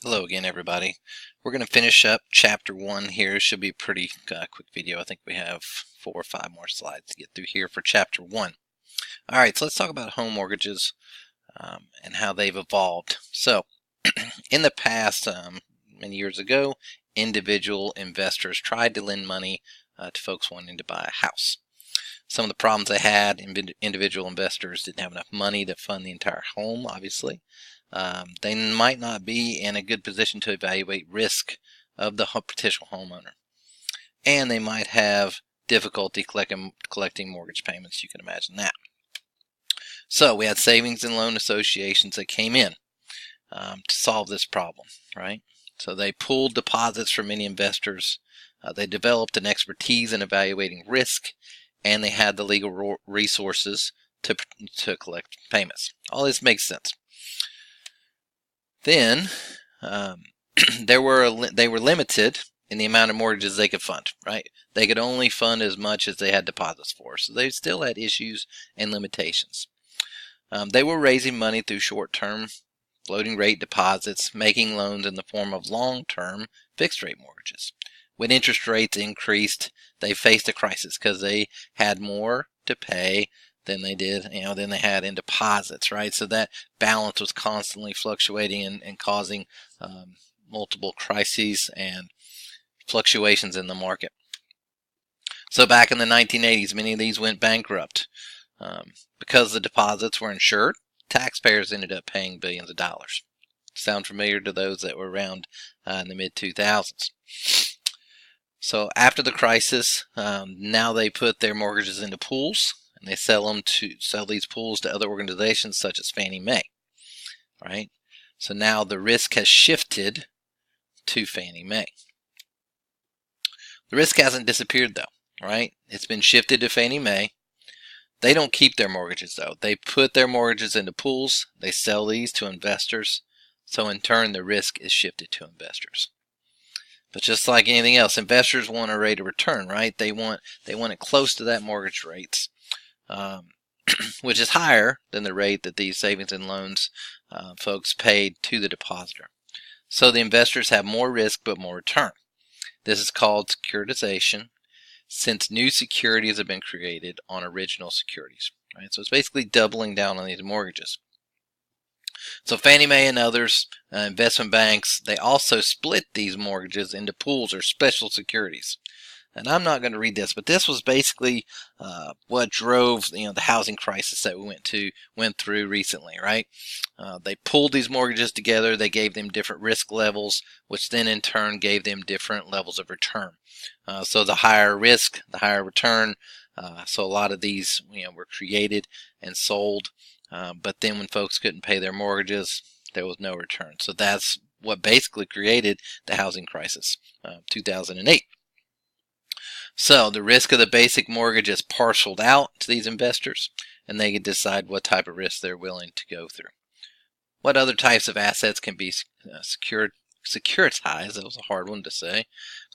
Hello again, everybody. We're going to finish up chapter 1 here. It should be a pretty quick video. I think we have 4 or 5 more slides to get through here for chapter 1. All right, so let's talk about home mortgages and how they've evolved. So, in the past, many years ago, individual investors tried to lend money to folks wanting to buy a house. Some of the problems they had, individual investors didn't have enough money to fund the entire home, obviously. They might not be in a good position to evaluate risk of the potential homeowner. And they might have difficulty collecting mortgage payments. You can imagine that. So we had savings and loan associations that came in to solve this problem, right? So they pooled deposits from many investors. They developed an expertise in evaluating risk, and they had the legal resources to collect payments. All this makes sense. Then they were limited in the amount of mortgages they could fund, right? They could only fund as much as they had deposits for, so they still had issues and limitations. They were raising money through short-term floating rate deposits, making loans in the form of long-term fixed-rate mortgages. When interest rates increased, they faced a crisis because they had more to pay than they did, than they had in deposits, right? So that balance was constantly fluctuating and causing multiple crises and fluctuations in the market. So back in the 1980s, many of these went bankrupt. Because the deposits were insured, taxpayers ended up paying billions of dollars. Sound familiar to those that were around in the mid-2000s? So after the crisis, now they put their mortgages into pools, and they sell these pools to other organizations such as Fannie Mae, right? So now the risk has shifted to Fannie Mae. The risk hasn't disappeared though, right? It's been shifted to Fannie Mae. They don't keep their mortgages though. They put their mortgages into pools. They sell these to investors. So in turn, the risk is shifted to investors. But just like anything else, investors want a rate of return, right? They want it close to that mortgage rates, which is higher than the rate that these savings and loans folks paid to the depositor. So the investors have more risk but more return. This is called securitization, since new securities have been created on original securities, right? So it's basically doubling down on these mortgages. So Fannie Mae and others, investment banks, they also split these mortgages into pools or special securities. And I'm not going to read this, but this was basically what drove the housing crisis that we went through recently, right? They pulled these mortgages together. They gave them different risk levels, which then in turn gave them different levels of return. So the higher risk, the higher return. So a lot of these were created and sold. But then when folks couldn't pay their mortgages, there was no return. So that's what basically created the housing crisis, 2008. So the risk of the basic mortgage is parceled out to these investors, and they can decide what type of risk they're willing to go through. What other types of assets can be securitized? That was a hard one to say.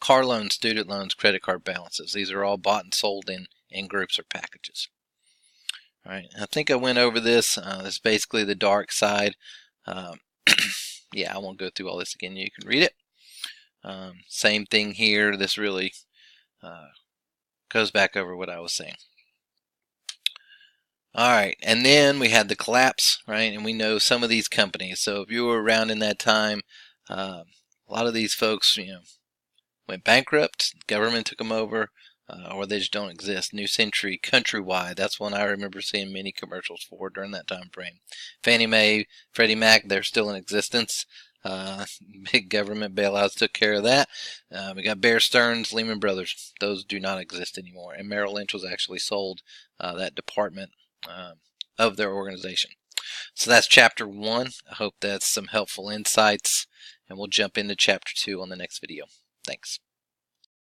Car loans, student loans, credit card balances. These are all bought and sold in groups or packages. All right, I think I went over this. It's basically the dark side. Yeah, I won't go through all this again. You can read it. Same thing here. This really goes back over what I was saying. All right, and then we had the collapse, right? And we know some of these companies. So if you were around in that time, a lot of these folks, went bankrupt. The government took them over, or they just don't exist. New Century, Countrywide, that's one I remember seeing many commercials for during that time frame. Fannie Mae, Freddie Mac, they're still in existence. Big government bailouts took care of that. We got Bear Stearns, Lehman Brothers. Those do not exist anymore. And Merrill Lynch was actually sold that department of their organization. So that's chapter 1. I hope that's some helpful insights. And we'll jump into chapter 2 on the next video. Thanks.